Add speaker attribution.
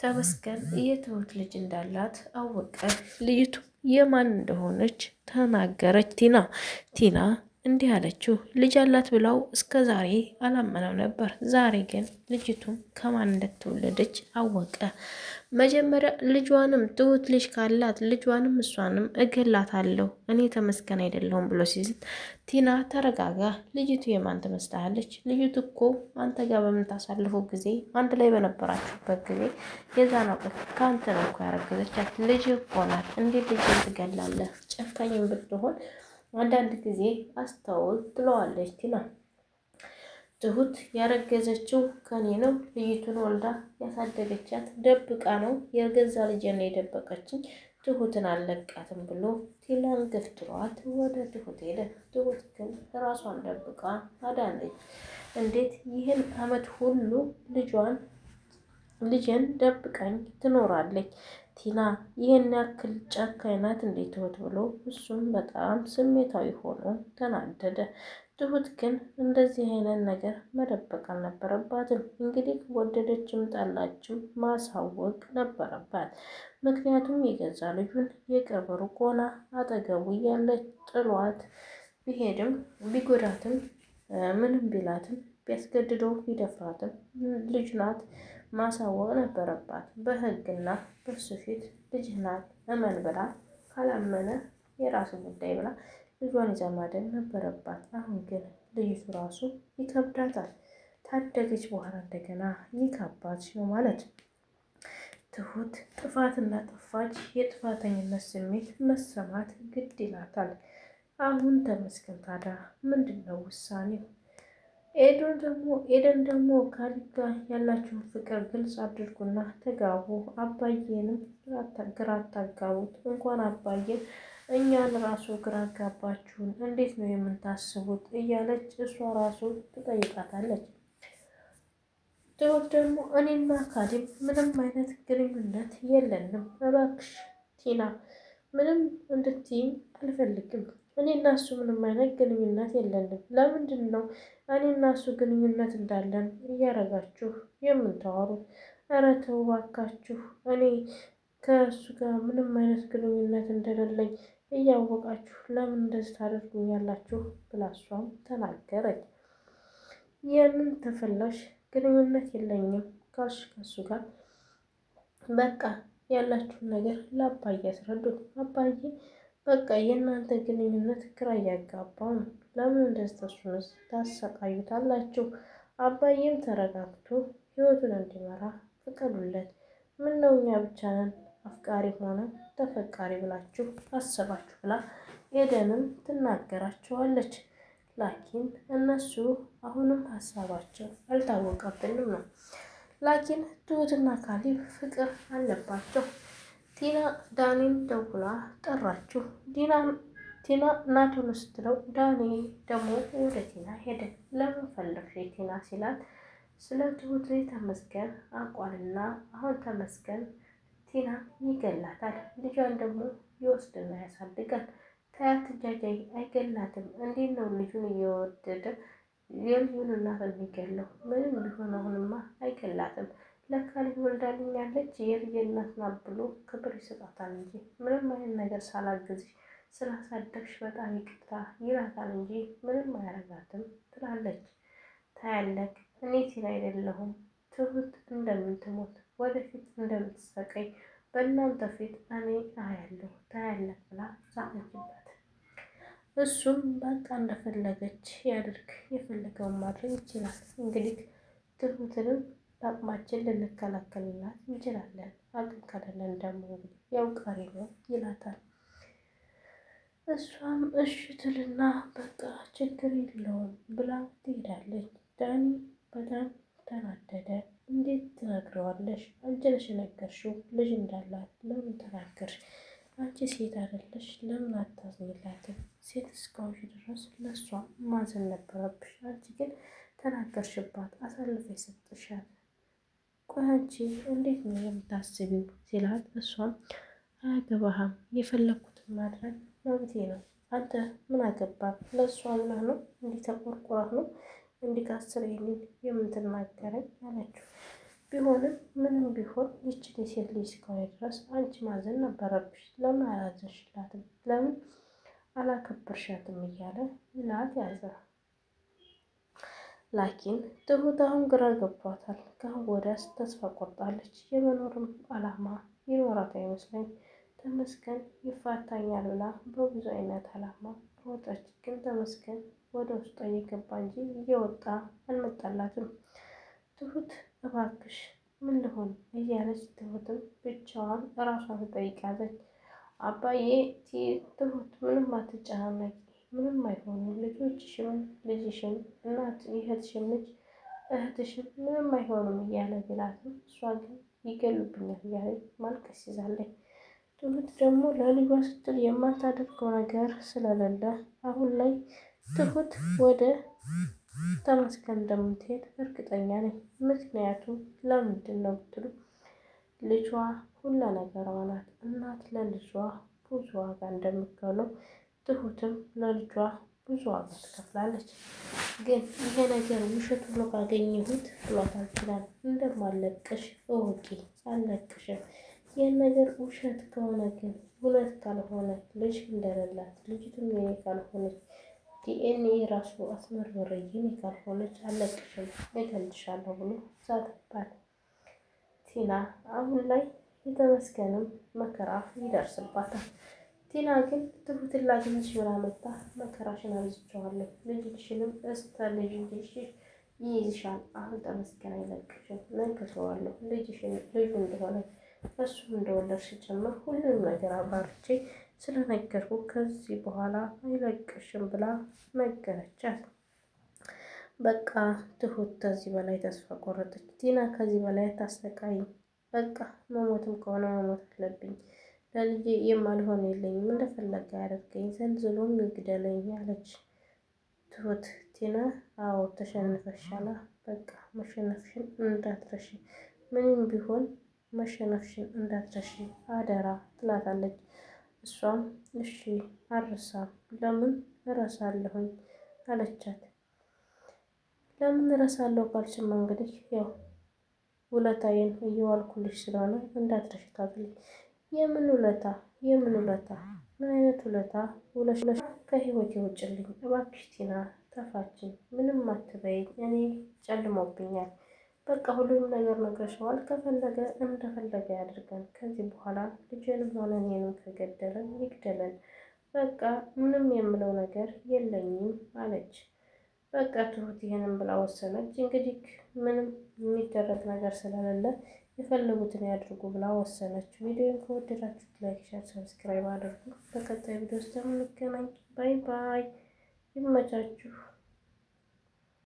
Speaker 1: ተመስገን የትሁት ልጅ እንዳላት አወቀ። ልጅቱ የማን እንደሆነች ተናገረች። ቲና እንዲህ አለችው፣ ልጅ አላት ብለው እስከ ዛሬ አላመነም ነበር። ዛሬ ግን ልጅቱም ከማን እንደተወለደች አወቀ። መጀመሪያ ልጇንም ትሁት ልጅ ካላት ልጇንም እሷንም እገላታለሁ እኔ ተመስገን አይደለሁም ብሎ ሲዝት፣ ቲና ተረጋጋ፣ ልጅቱ የማን ትመስላለች? ልጅቱ እኮ አንተ ጋር በምታሳልፈው ጊዜ አንድ ላይ በነበራችሁበት ጊዜ የዛን ወቅት ከአንተ ነው እኮ ያረገዘቻት ልጅ እኮ ናት። እንዴት ልጅን ትገላለህ? ጨካኝም ብትሆን አንዳንድ ጊዜ አስተውል ትለዋለች ቲና። ትሁት ያረገዘችው ከኔ ነው። ልጅቱን ወልዳ ያሳደገቻት ደብቃ ነው። የገዛ ልጄን የደበቀችኝ፣ ትሁትን አልለቃትም ብሎ ቲናን ገፍትሯት ወደ ትሁት ሄደ። ትሁት ግን ራሷን ደብቃ አዳነች። እንዴት ይህን አመት ሁሉ ልጄን ደብቃኝ ትኖራለች? ቲና ይህን ያክል ጨካኝ ናት እንዴት ትሁት ብሎ እሱም በጣም ስሜታዊ ሆኖ ተናደደ። ትሁት ግን እንደዚህ አይነት ነገር መደበቅ አልነበረባትም። እንግዲህ ወደደችም ጠላችም ማሳወቅ ነበረባት። ምክንያቱም የገዛ ልጁን የቅርብ ሩቅ ሆና አጠገቡ እያለች ጥሏት ቢሄድም ቢጎዳትም ምንም ቢላትም ቢያስገድደው ቢደፍራትም ልጅ ናት ማሳወቅ ነበረባት። በህግና በሱ ፊት ልጅ ናት እመን ብላ ካላመነ የራሱ ጉዳይ ብላ ልጇን ይዛ ማደን ነበረባት። አሁን ግን ልጅቱ ራሱ ይከብዳታል። ታደገች በኋላ እንደገና ይካባት ነው ማለት። ትሁት ጥፋትና ጠፋች። የጥፋተኝነት ስሜት መሰማት ግድ ይላታል። አሁን ተመስገን ታዲያ ምንድን ነው ውሳኔው? ኤደን ደግሞ ካሌብ ጋር ያላችሁን ፍቅር ግልጽ አድርጉና ተጋቡ። አባዬንም ግራ አታጋቡት። እንኳን አባዬን እኛን ራሱ ግራ አጋባችሁን። እንዴት ነው የምታስቡት? እያለች እሷ ራሱ ትጠይቃታለች። ትሁት ደግሞ እኔና ካሌብ ምንም አይነት ግንኙነት የለንም። እባክሽ ቲና ምንም እንድትይኝ አልፈልግም። እኔና እሱ ምንም አይነት ግንኙነት የለንም። ለምንድን ነው እኔና እሱ ግንኙነት እንዳለን እያረጋችሁ የምታወሩት? ኧረ ተው እባካችሁ። እኔ ከእሱ ጋር ምንም አይነት ግንኙነት እንደሌለኝ እያወቃችሁ ለምን እንደዚህ ታደርጉኛላችሁ? ብላ እሷም ተናገረች። የምን ተፈላሽ ግንኙነት የለኝም ካልሽ ከሱ ጋር በቃ ያላችሁን ነገር ለአባዬ አስረዱት። አባዬ በቃ የእናንተ ግንኙነት ግራ እያጋባው ነው። ለምን እንደዚህ ተሱንስ ታሰቃዩታላችሁ? አባዬም ተረጋግቶ ህይወቱን እንዲመራ ፍቀዱለት። ምነው እኛ ብቻ ነን አፍቃሪ ሆነ ተፈቃሪ ብላችሁ አሰባችሁ? ብላ ኤደንም ትናገራቸዋለች። ላኪን እነሱ አሁንም ሀሳባቸው አልታወቀብንም ነው። ላኪን ትሁትና ካሌብ ፍቅር አለባቸው። ቲና ዳኒን ደውላ ጠራችሁ። ቲና እናቱን ስትለው ዳኒ ደግሞ ወደ ቲና ሄደ። ለምን ፈለግሽ ቲና ሲላት ስለ ትሁት ላይ ተመስገን አቋልና አሁን ተመስገን ቲና ይገላታል። ልጇን ደግሞ ይወስድና ያሳድጋል። ታያት ጃጃይ አይገላትም። እንዴት ነው ልጁን እየወደደ የልጁን እናት የሚገለው? ምንም ቢሆን አሁንማ አይገላትም። ለካ ልጅ ወልዳልኛለች የልጄ እናት ናት ብሎ ክብር ይሰጣታል እንጂ ምንም አይነት ነገር ሳላግዝሽ ስላሳደግሽ በጣም ይቅርታ ይላታል እንጂ ምንም አያረጋትም ትላለች። ታያለክ እኔ ቲና አይደለሁም ትሁት እንደምትሞት ወደፊት እንደምትሰቀይ በእናንተ ፊት እኔ አያለሁ ታያለህ ብላ ሳቀችበት። እሱም በቃ እንደፈለገች ያድርግ፣ የፈለገውን ማድረግ ይችላል። እንግዲህ ትሁትንም በአቅማችን ልንከላከልላት እንችላለን። አቅም ከሌለን ደግሞ እንግዲህ ያው ቀሪ ነው ይላታል። እሷም እሺ ትልና በቃ ችግር የለውም ብላ ትሄዳለች። ዳኒ በጣም ተናደደ። እንዴት ትነግረዋለሽ? አንቺ ነሽ የነገርሽው ልጅ እንዳላት ለምን ተናገርሽ? አንቺ ሴት አይደለሽ? ለምን አታዝኝላትም? ሴት እስከሆንሽ ድረስ ለእሷ ማዘን ነበረብሽ። አንቺ ግን ተናገርሽባት፣ አሳልፈሽ ሰጥሻት። ቆይ አንቺ እንዴት ነው የምታስቢው? ሲላት እሷም አያገባህም፣ የፈለግኩትን ማድረግ መብቴ ነው። አንተ ምን አገባህ? ለእሷ ብለህ ነው እንዲህ ተቆርቁረህ ነው እንዲህ ከአስር የምትናገረኝ አለችው። ቢሆንም ምንም ቢሆን ይችን የሴት ልጅ እስከሆነ ድረስ አንቺ ማዘን ነበረብሽ። ለምን አላዘንሽላትም? ለምን አላከበርሻትም? እያለ ይላት ያዘ። ላኪን ትሁት አሁን ግራ ገብቷታል። ከአሁን ወዲያስ ተስፋ ቆርጣለች። የመኖርም አላማ ይኖራት አይመስለኝ። ተመስገን ይፋታኛል ብላ በብዙ አይነት አላማ ሮጠች። ግን ተመስገን ወደ ውስጧ እየገባ እንጂ እየወጣ አልመጣላትም። ትሁት እባክሽ ምን ልሆን እያለች ትሁትም ብቻዋን እራሷን ትጠይቃለች። አባዬ ትሁት ምንም አትጨናነቂ፣ ምንም አይሆኑም፣ ልጆችሽም ልጅሽም እናት እህትሽም ልጅ እህትሽም ምንም አይሆኑም እያለ ቢላትም እሷ ግን ይገሉብኛል እያለች ማልቀስ ይዛለች። ትሁት ደግሞ ለልጇ ስትል የማታደርገው ነገር ስለሌለ አሁን ላይ ትሁት ወደ ተመስገን እንደምትሄድ እርግጠኛ ነኝ። ምክንያቱም ለምንድን ነው ብትሉ ልጇ ሁሉ ነገሯ ናት። እናት ለልጇ ብዙ ዋጋ እንደምትከፍለው ትሁትም ለልጇ ብዙ ዋጋ ትከፍላለች። ግን ይሄ ነገር ውሸት ሆኖ ካገኘሁት ብሏታል ይችላል። እንደማለቅሽ እወቂ፣ አልለቅሽም። ይህን ነገር ውሸት ከሆነ ግን እውነት ካልሆነ ልጅ እንደሌላት ልጅቱም የኔ ካልሆነች ዲኤንኤ ራሱ አስመርምሬ የኔ ካልሆነች አልለቅሽም፣ እገልሻለሁ ብሎ ዛተባት። ቲና አሁን ላይ የተመስገንም መከራ ይደርስባታል። ቲና ግን ትሁትን ላግኝሽ ብላ መጣ። መከራሽን አብዝቼዋለሁ፣ ልጅሽንም እስከ ልጅሽ ይይዝሻል። አሁን ተመስገን አይለቅሽም፣ ነግሬዋለሁ ልጁ እንደሆነ እሱም እንደወለድሽ ጭምር ሁሉም ነገር አብራርቼ ስለነገርኩ ከዚህ በኋላ አይለቅሽም ብላ ነገረቻት። በቃ ትሁት ከዚህ በላይ ተስፋ ቆረጠች። ቲና ከዚህ በላይ አታሰቃይኝ፣ በቃ መሞትም ከሆነ መሞት አለብኝ፣ ለልጄ የማልሆን የለኝም፣ እንደፈለገ ያደርገኝ፣ ዘልዝሎም ይግደለኝ አለች ትሁት። ቲና አዎ ተሸንፈሻላ፣ በቃ መሸነፍሽን እንዳትረሺ፣ ምንም ቢሆን መሸነፍሽን እንዳትረሺ አደራ ትላታለች። እሷም እሺ አልረሳም፣ ለምን እረሳለሁኝ አለቻት። ለምን እረሳለሁ ካልሽማ እንግዲህ ያው ውለታዬን እየዋልኩልሽ ስለሆነ እንዳትረሺ ታድርጊ። የምን ውለታ? የምን ውለታ? ምን አይነት ውለታ ውለሽ ከህይወቴ ውጭልኝ እባክሽ ቲና፣ ተፋችን፣ ምንም አትበይኝ፣ እኔ ጨልሞብኛል። በቃ ሁሉንም ነገር ነግረሽዋል። ከፈለገ እንደፈለገ ያድርገን። ከዚህ በኋላ ልጄንም ሆነ እኔንም ከገደለን ይግደለን። በቃ ምንም የምለው ነገር የለኝም አለች። በቃ ትሁት ይሄንን ብላ ወሰነች። እንግዲህ ምንም የሚደረግ ነገር ስለሌለ የፈለጉትን ያድርጉ ብላ ወሰነች። ቪዲዮን ከወደዳችሁት ላይክ፣ ሼር፣ ሰብስክራይብ አድርጉ። በቀጣይ ቪዲዮ ውስጥ የምንገናኝ። ባይ ባይ። ይመቻችሁ።